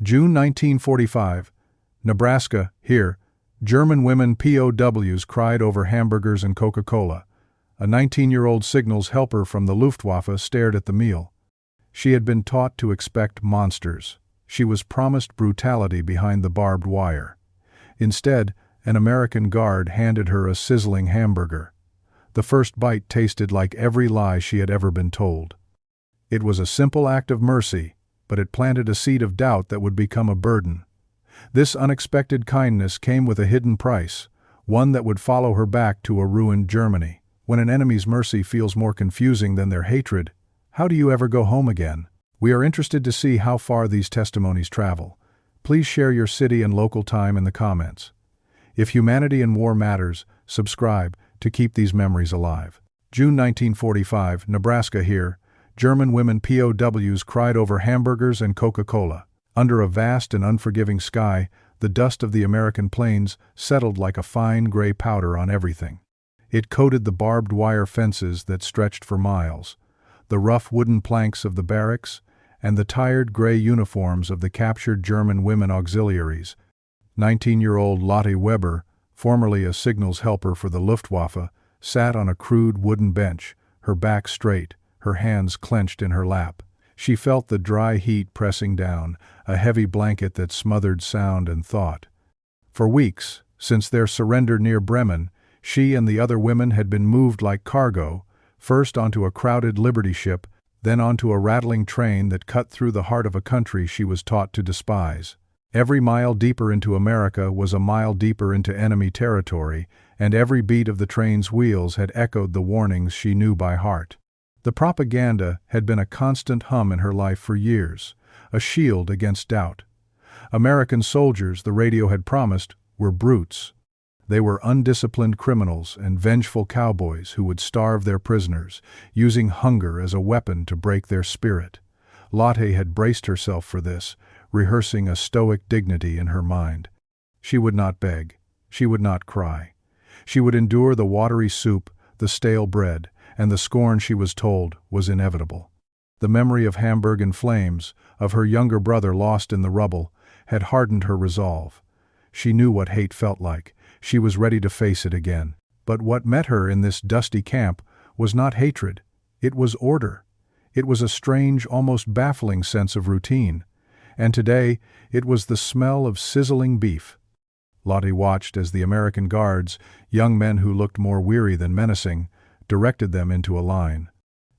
June 1945. Nebraska, here. German women POWs cried over hamburgers and Coca-Cola. A 19-year-old signals helper from the Luftwaffe stared at the meal. She had been taught to expect monsters. She was promised brutality behind the barbed wire. Instead, an American guard handed her a sizzling hamburger. The first bite tasted like every lie she had ever been told. It was a simple act of mercy, but it planted a seed of doubt that would become a burden. This unexpected kindness came with a hidden price, one that would follow her back to a ruined Germany. When an enemy's mercy feels more confusing than their hatred, how do you ever go home again? We are interested to see how far these testimonies travel. Please share your city and local time in the comments. If humanity and war matters, subscribe to keep these memories alive. June 1945, Nebraska here. German women POWs cried over hamburgers and Coca-Cola. Under a vast and unforgiving sky, the dust of the American plains settled like a fine gray powder on everything. It coated the barbed wire fences that stretched for miles, the rough wooden planks of the barracks, and the tired gray uniforms of the captured German women auxiliaries. 19-year-old Lotte Weber, formerly a signals helper for the Luftwaffe, sat on a crude wooden bench, her back straight, her hands clenched in her lap. She felt the dry heat pressing down, a heavy blanket that smothered sound and thought. For weeks, since their surrender near Bremen, she and the other women had been moved like cargo, first onto a crowded Liberty ship, then onto a rattling train that cut through the heart of a country she was taught to despise. Every mile deeper into America was a mile deeper into enemy territory, and every beat of the train's wheels had echoed the warnings she knew by heart. The propaganda had been a constant hum in her life for years, a shield against doubt. American soldiers, the radio had promised, were brutes. They were undisciplined criminals and vengeful cowboys who would starve their prisoners, using hunger as a weapon to break their spirit. Lotte had braced herself for this, rehearsing a stoic dignity in her mind. She would not beg. She would not cry. She would endure the watery soup, the stale bread, and the scorn she was told was inevitable. The memory of Hamburg in flames, of her younger brother lost in the rubble, had hardened her resolve. She knew what hate felt like. She was ready to face it again. But what met her in this dusty camp was not hatred. It was order. It was a strange, almost baffling sense of routine. And today, it was the smell of sizzling beef. Lotte watched as the American guards, young men who looked more weary than menacing, directed them into a line.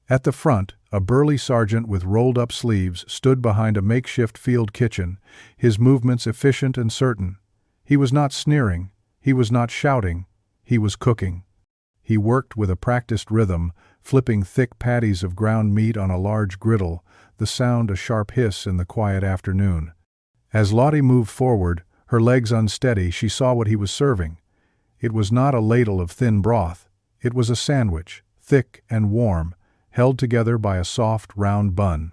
At the front, a burly sergeant with rolled-up sleeves stood behind a makeshift field kitchen, his movements efficient and certain. He was not sneering. He was not shouting. He was cooking. He worked with a practiced rhythm, flipping thick patties of ground meat on a large griddle, the sound a sharp hiss in the quiet afternoon. As Lotte moved forward, her legs unsteady, she saw what he was serving. It was not a ladle of thin broth. It was a sandwich, thick and warm, held together by a soft, round bun.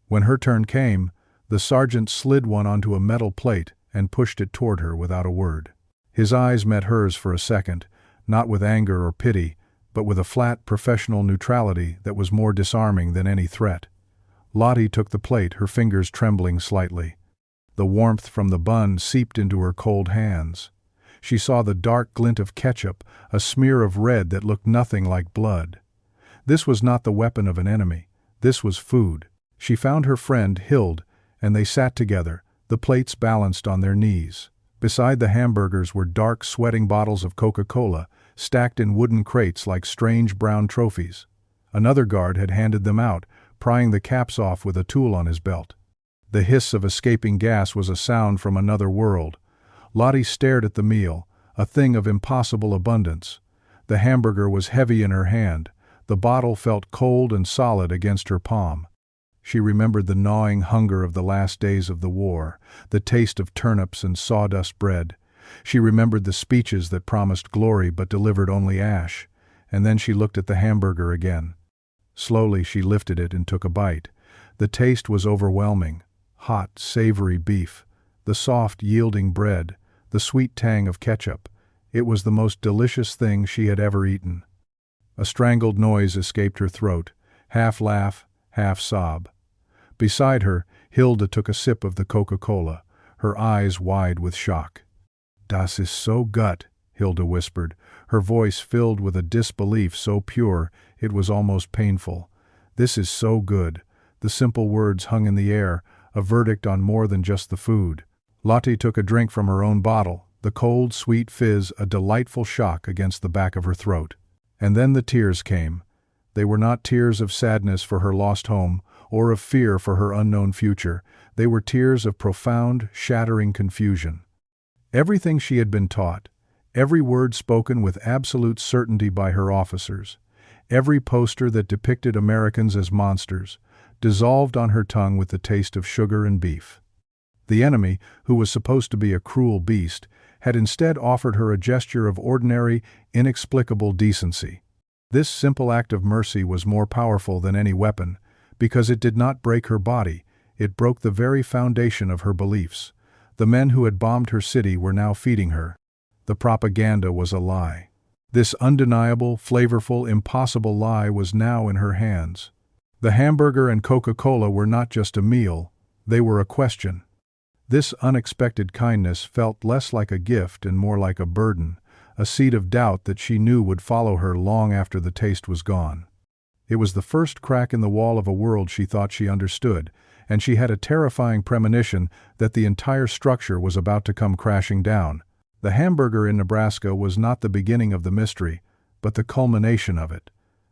When her turn came, the sergeant slid one onto a metal plate and pushed it toward her without a word. His eyes met hers for a second, not with anger or pity, but with a flat, professional neutrality that was more disarming than any threat. Lotte took the plate, her fingers trembling slightly. The warmth from the bun seeped into her cold hands. She saw the dark glint of ketchup, a smear of red that looked nothing like blood. This was not the weapon of an enemy. This was food. She found her friend, Hild, and they sat together, the plates balanced on their knees. Beside the hamburgers were dark, sweating bottles of Coca-Cola, stacked in wooden crates like strange brown trophies. Another guard had handed them out, prying the caps off with a tool on his belt. The hiss of escaping gas was a sound from another world. Lotte stared at the meal, a thing of impossible abundance. The hamburger was heavy in her hand. The bottle felt cold and solid against her palm. She remembered the gnawing hunger of the last days of the war, the taste of turnips and sawdust bread. She remembered the speeches that promised glory but delivered only ash. And then she looked at the hamburger again. Slowly she lifted it and took a bite. The taste was overwhelming. Hot, savory beef, the soft, yielding bread, the sweet tang of ketchup. It was the most delicious thing she had ever eaten. A strangled noise escaped her throat, half laugh, half sob. Beside her, Hilda took a sip of the Coca-Cola, her eyes wide with shock. "Das ist so gut," Hilda whispered, her voice filled with a disbelief so pure it was almost painful. "This is so good." The simple words hung in the air, a verdict on more than just the food. Lottie took a drink from her own bottle, the cold, sweet fizz a delightful shock against the back of her throat. And then the tears came. They were not tears of sadness for her lost home, or of fear for her unknown future. They were tears of profound, shattering confusion. Everything she had been taught, every word spoken with absolute certainty by her officers, every poster that depicted Americans as monsters, dissolved on her tongue with the taste of sugar and beef. The enemy, who was supposed to be a cruel beast, had instead offered her a gesture of ordinary, inexplicable decency. This simple act of mercy was more powerful than any weapon, because it did not break her body, it broke the very foundation of her beliefs. The men who had bombed her city were now feeding her. The propaganda was a lie. This undeniable, flavorful, impossible lie was now in her hands. The hamburger and Coca-Cola were not just a meal, they were a question. This unexpected kindness felt less like a gift and more like a burden, a seed of doubt that she knew would follow her long after the taste was gone. It was the first crack in the wall of a world she thought she understood, and she had a terrifying premonition that the entire structure was about to come crashing down. The hamburger in Nebraska was not the beginning of the mystery, but the culmination of it.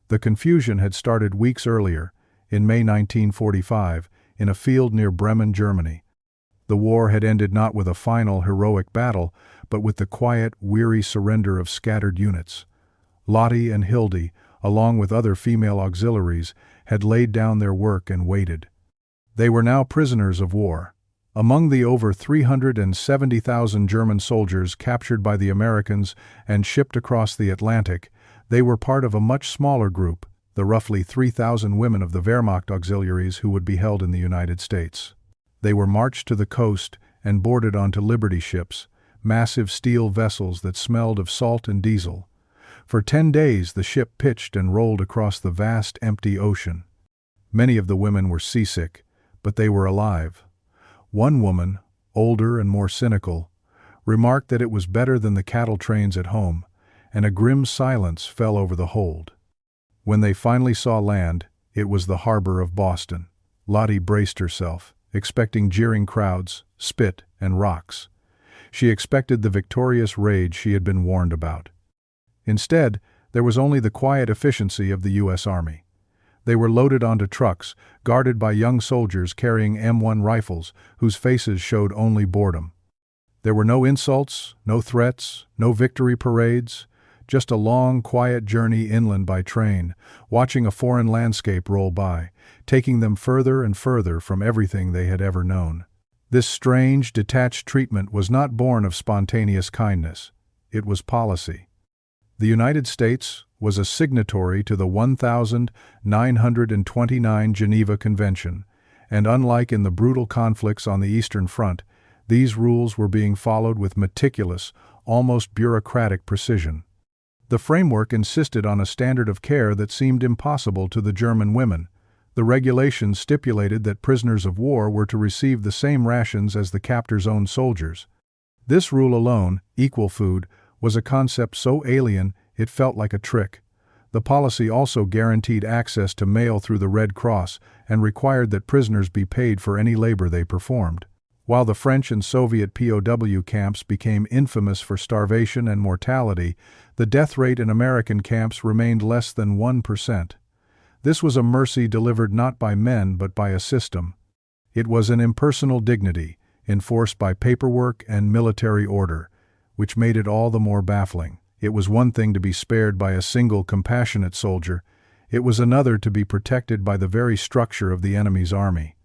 The confusion had started weeks earlier, in May 1945, in a field near Bremen, Germany. The war had ended not with a final, heroic battle, but with the quiet, weary surrender of scattered units. Lottie and Hildy, along with other female auxiliaries, had laid down their work and waited. They were now prisoners of war. Among the over 370,000 German soldiers captured by the Americans and shipped across the Atlantic, they were part of a much smaller group, the roughly 3,000 women of the Wehrmacht auxiliaries who would be held in the United States. They were marched to the coast and boarded onto Liberty ships, massive steel vessels that smelled of salt and diesel. For 10 days the ship pitched and rolled across the vast, empty ocean. Many of the women were seasick, but they were alive. One woman, older and more cynical, remarked that it was better than the cattle trains at home, and a grim silence fell over the hold. When they finally saw land, it was the harbor of Boston. Lottie braced herself, expecting jeering crowds, spit, and rocks. She expected the victorious rage she had been warned about. Instead, there was only the quiet efficiency of the U.S. Army. They were loaded onto trucks, guarded by young soldiers carrying M1 rifles, whose faces showed only boredom. There were no insults, no threats, no victory parades, just a long, quiet journey inland by train, watching a foreign landscape roll by, taking them further and further from everything they had ever known. This strange, detached treatment was not born of spontaneous kindness. It was policy. The United States was a signatory to the 1929 Geneva Convention, and unlike in the brutal conflicts on the Eastern Front, these rules were being followed with meticulous, almost bureaucratic precision. The framework insisted on a standard of care that seemed impossible to the German women. The regulations stipulated that prisoners of war were to receive the same rations as the captor's own soldiers. This rule alone, equal food, was a concept so alien it felt like a trick. The policy also guaranteed access to mail through the Red Cross and required that prisoners be paid for any labor they performed. While the French and Soviet POW camps became infamous for starvation and mortality, the death rate in American camps remained less than 1%. This was a mercy delivered not by men but by a system. It was an impersonal dignity, enforced by paperwork and military order, which made it all the more baffling. It was one thing to be spared by a single compassionate soldier. It was another to be protected by the very structure of the enemy's army.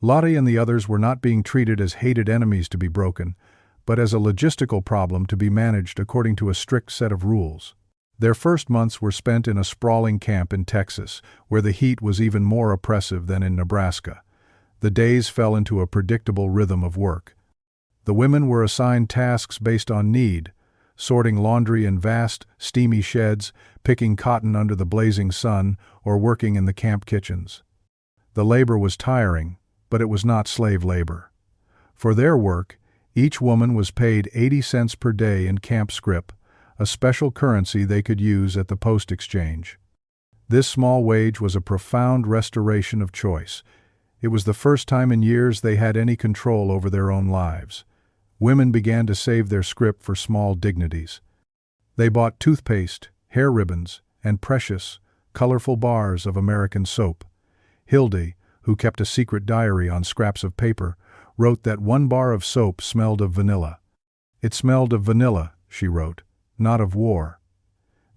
Lottie and the others were not being treated as hated enemies to be broken, but as a logistical problem to be managed according to a strict set of rules. Their first months were spent in a sprawling camp in Texas, where the heat was even more oppressive than in Nebraska. The days fell into a predictable rhythm of work. The women were assigned tasks based on need, sorting laundry in vast, steamy sheds, picking cotton under the blazing sun, or working in the camp kitchens. The labor was tiring, but it was not slave labor. For their work, each woman was paid 80 cents per day in camp scrip, a special currency they could use at the post exchange. This small wage was a profound restoration of choice. It was the first time in years they had any control over their own lives. Women began to save their scrip for small dignities. They bought toothpaste, hair ribbons, and precious, colorful bars of American soap. Hildy, who kept a secret diary on scraps of paper, wrote that one bar of soap smelled of vanilla. It smelled of vanilla, she wrote, not of war.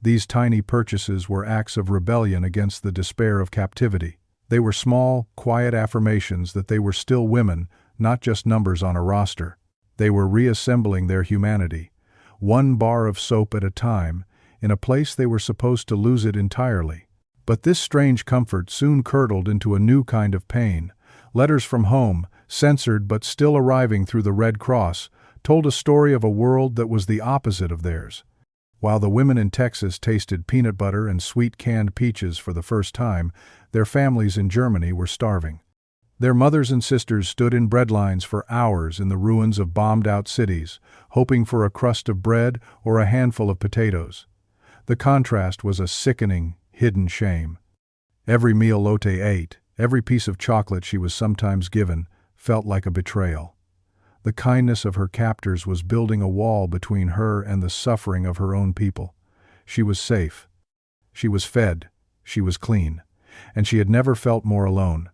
These tiny purchases were acts of rebellion against the despair of captivity. They were small, quiet affirmations that they were still women, not just numbers on a roster. They were reassembling their humanity, one bar of soap at a time, in a place they were supposed to lose it entirely. But this strange comfort soon curdled into a new kind of pain. Letters from home, censored but still arriving through the Red Cross, told a story of a world that was the opposite of theirs. While the women in Texas tasted peanut butter and sweet canned peaches for the first time, their families in Germany were starving. Their mothers and sisters stood in bread lines for hours in the ruins of bombed-out cities, hoping for a crust of bread or a handful of potatoes. The contrast was a sickening, hidden shame. Every meal Lotte ate, every piece of chocolate she was sometimes given, felt like a betrayal. The kindness of her captors was building a wall between her and the suffering of her own people. She was safe. She was fed. She was clean. And she had never felt more alone.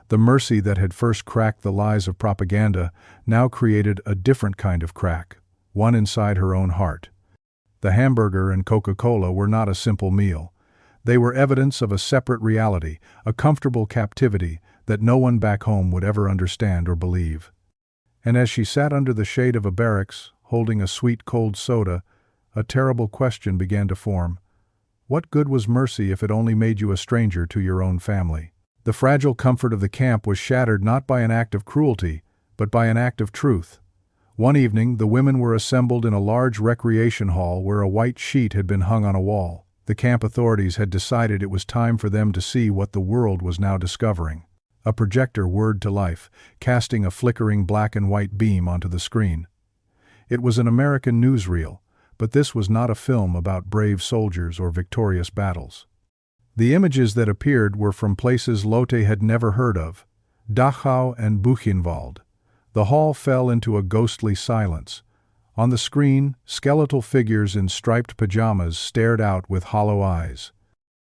The mercy that had first cracked the lies of propaganda now created a different kind of crack, one inside her own heart. The hamburger and Coca-Cola were not a simple meal. They were evidence of a separate reality, a comfortable captivity that no one back home would ever understand or believe. And as she sat under the shade of a barracks, holding a sweet cold soda, a terrible question began to form. What good was mercy if it only made you a stranger to your own family? The fragile comfort of the camp was shattered not by an act of cruelty, but by an act of truth. One evening, the women were assembled in a large recreation hall where a white sheet had been hung on a wall. The camp authorities had decided it was time for them to see what the world was now discovering. A projector whirred to life, casting a flickering black and white beam onto the screen. It was an American newsreel, but this was not a film about brave soldiers or victorious battles. The images that appeared were from places Lotte had never heard of, Dachau and Buchenwald. The hall fell into a ghostly silence. On the screen, skeletal figures in striped pajamas stared out with hollow eyes.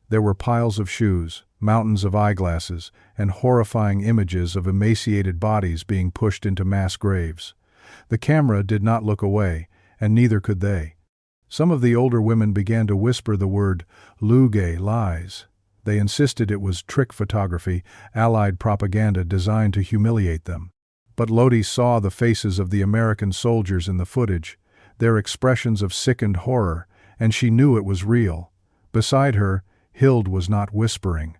There were piles of shoes, mountains of eyeglasses, and horrifying images of emaciated bodies being pushed into mass graves. The camera did not look away, and neither could they. Some of the older women began to whisper the word Lüge, lies. They insisted it was trick photography, Allied propaganda designed to humiliate them. But Lotte saw the faces of the American soldiers in the footage, their expressions of sickened horror, and she knew it was real. Beside her, Hild was not whispering.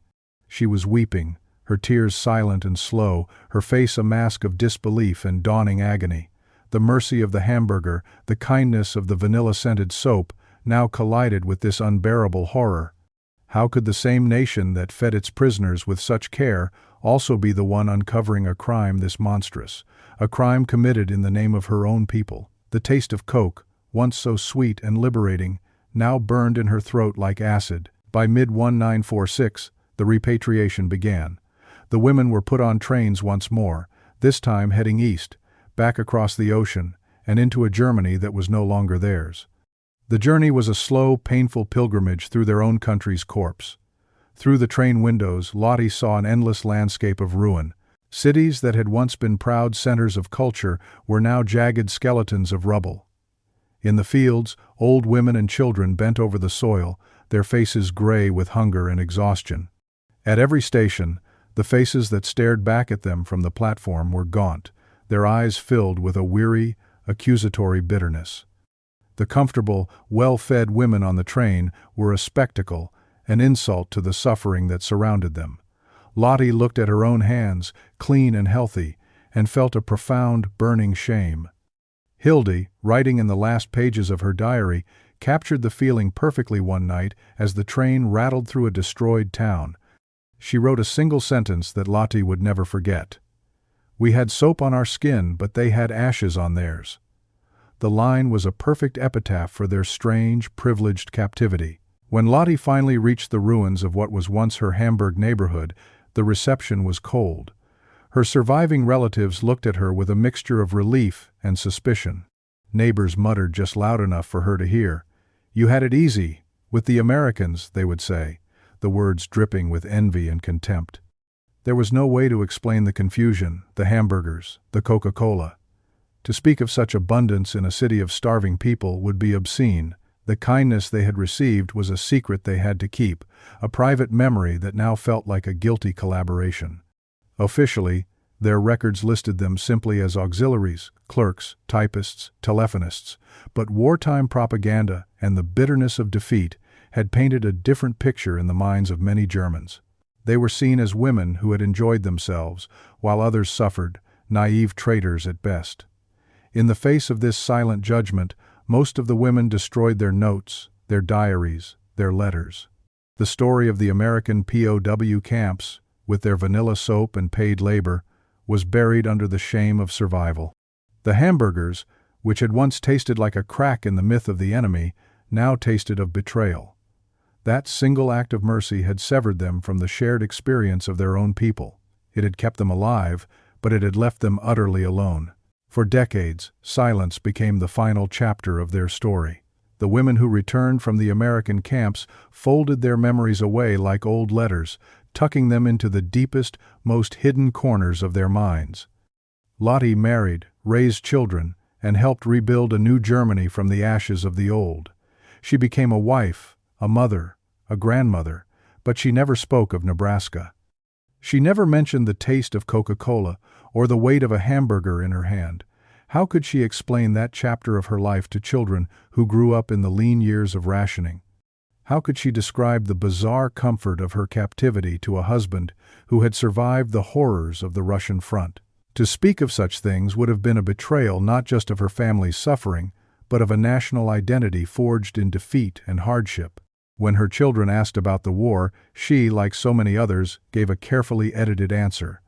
She was weeping, her tears silent and slow, her face a mask of disbelief and dawning agony. The mercy of the hamburger, the kindness of the vanilla-scented soap, now collided with this unbearable horror. How could the same nation that fed its prisoners with such care also be the one uncovering a crime this monstrous, a crime committed in the name of her own people? The taste of Coke, once so sweet and liberating, now burned in her throat like acid. By mid-1946, the repatriation began. The women were put on trains once more, this time heading east, back across the ocean, and into a Germany that was no longer theirs. The journey was a slow, painful pilgrimage through their own country's corpse. Through the train windows, Lotte saw an endless landscape of ruin. Cities that had once been proud centers of culture were now jagged skeletons of rubble. In the fields, old women and children bent over the soil, their faces gray with hunger and exhaustion. At every station, the faces that stared back at them from the platform were gaunt, their eyes filled with a weary, accusatory bitterness. The comfortable, well-fed women on the train were a spectacle, an insult to the suffering that surrounded them. Lotte looked at her own hands, clean and healthy, and felt a profound, burning shame. Hildy, writing in the last pages of her diary, captured the feeling perfectly one night as the train rattled through a destroyed town. She wrote a single sentence that Lotte would never forget. We had soap on our skin, but they had ashes on theirs. The line was a perfect epitaph for their strange, privileged captivity. When Lottie finally reached the ruins of what was once her Hamburg neighborhood, the reception was cold. Her surviving relatives looked at her with a mixture of relief and suspicion. Neighbors muttered just loud enough for her to hear. "You had it easy. With the Americans," they would say, the words dripping with envy and contempt. There was no way to explain the confusion, the hamburgers, the Coca-Cola. To speak of such abundance in a city of starving people would be obscene. The kindness they had received was a secret they had to keep, a private memory that now felt like a guilty collaboration. Officially, their records listed them simply as auxiliaries, clerks, typists, telephonists, but wartime propaganda and the bitterness of defeat had painted a different picture in the minds of many Germans. They were seen as women who had enjoyed themselves, while others suffered, naive traitors at best. In the face of this silent judgment, most of the women destroyed their notes, their diaries, their letters. The story of the American POW camps, with their vanilla soap and paid labor, was buried under the shame of survival. The hamburgers, which had once tasted like a crack in the myth of the enemy, now tasted of betrayal. That single act of mercy had severed them from the shared experience of their own people. It had kept them alive, but it had left them utterly alone. For decades, silence became the final chapter of their story. The women who returned from the American camps folded their memories away like old letters, tucking them into the deepest, most hidden corners of their minds. Lottie married, raised children, and helped rebuild a new Germany from the ashes of the old. She became a wife, a mother, a grandmother, but she never spoke of Nebraska. She never mentioned the taste of Coca-Cola or the weight of a hamburger in her hand. How could she explain that chapter of her life to children who grew up in the lean years of rationing? How could she describe the bizarre comfort of her captivity to a husband who had survived the horrors of the Russian front? To speak of such things would have been a betrayal not just of her family's suffering, but of a national identity forged in defeat and hardship. When her children asked about the war, she, like so many others, gave a carefully edited answer.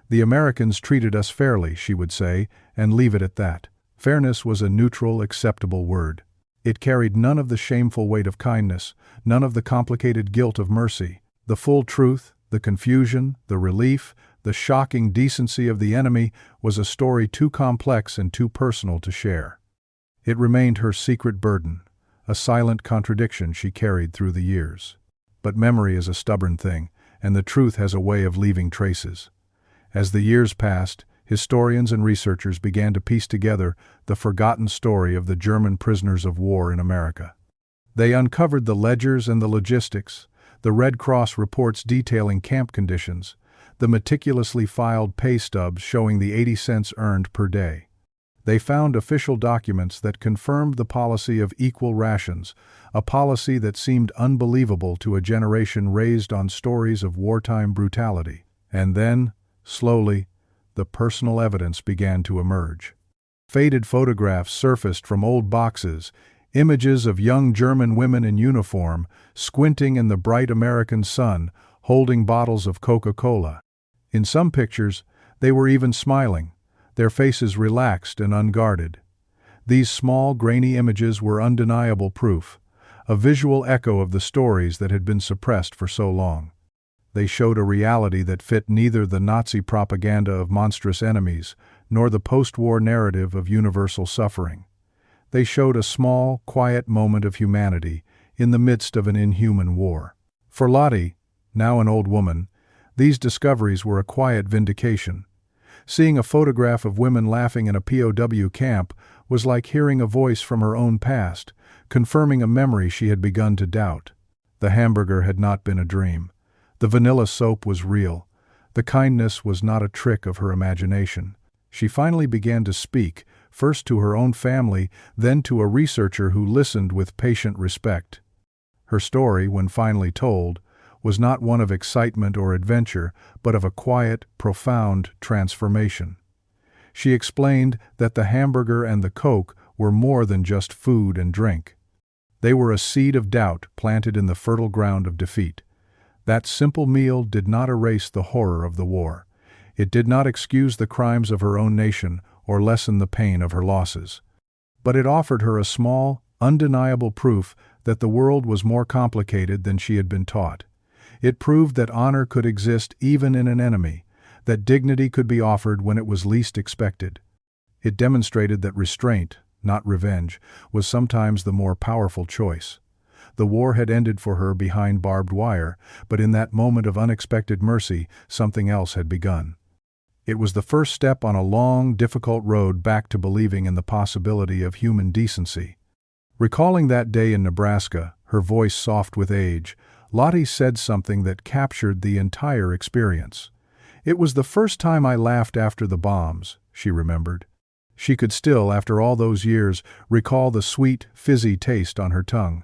"The Americans treated us fairly," she would say, and leave it at that. Fairness was a neutral, acceptable word. It carried none of the shameful weight of kindness, none of the complicated guilt of mercy. The full truth, the confusion, the relief, the shocking decency of the enemy was a story too complex and too personal to share. It remained her secret burden, a silent contradiction she carried through the years. But memory is a stubborn thing, and the truth has a way of leaving traces. As the years passed, historians and researchers began to piece together the forgotten story of the German prisoners of war in America. They uncovered the ledgers and the logistics, the Red Cross reports detailing camp conditions, the meticulously filed pay stubs showing the 80 cents earned per day. They found official documents that confirmed the policy of equal rations, a policy that seemed unbelievable to a generation raised on stories of wartime brutality. And then, slowly, the personal evidence began to emerge. Faded photographs surfaced from old boxes, images of young German women in uniform, squinting in the bright American sun, holding bottles of Coca-Cola. In some pictures, they were even smiling, their faces relaxed and unguarded. These small, grainy images were undeniable proof, a visual echo of the stories that had been suppressed for so long. They showed a reality that fit neither the Nazi propaganda of monstrous enemies nor the post-war narrative of universal suffering. They showed a small, quiet moment of humanity in the midst of an inhuman war. For Lottie, now an old woman, these discoveries were a quiet vindication. Seeing a photograph of women laughing in a POW camp was like hearing a voice from her own past, confirming a memory she had begun to doubt. The hamburger had not been a dream. The vanilla soap was real. The kindness was not a trick of her imagination. She finally began to speak, first to her own family, then to a researcher who listened with patient respect. Her story, when finally told, was not one of excitement or adventure, but of a quiet, profound transformation. She explained that the hamburger and the Coke were more than just food and drink. They were a seed of doubt planted in the fertile ground of defeat. That simple meal did not erase the horror of the war. It did not excuse the crimes of her own nation or lessen the pain of her losses. But it offered her a small, undeniable proof that the world was more complicated than she had been taught. It proved that honor could exist even in an enemy, that dignity could be offered when it was least expected. It demonstrated that restraint, not revenge, was sometimes the more powerful choice. The war had ended for her behind barbed wire, but in that moment of unexpected mercy, something else had begun. It was the first step on a long, difficult road back to believing in the possibility of human decency. Recalling that day in Nebraska, her voice soft with age, Lottie said something that captured the entire experience. "It was the first time I laughed after the bombs," she remembered. She could still, after all those years, recall the sweet, fizzy taste on her tongue.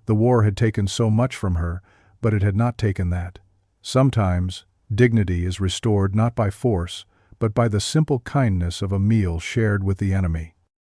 The war had taken so much from her, but it had not taken that. Sometimes, dignity is restored not by force, but by the simple kindness of a meal shared with the enemy.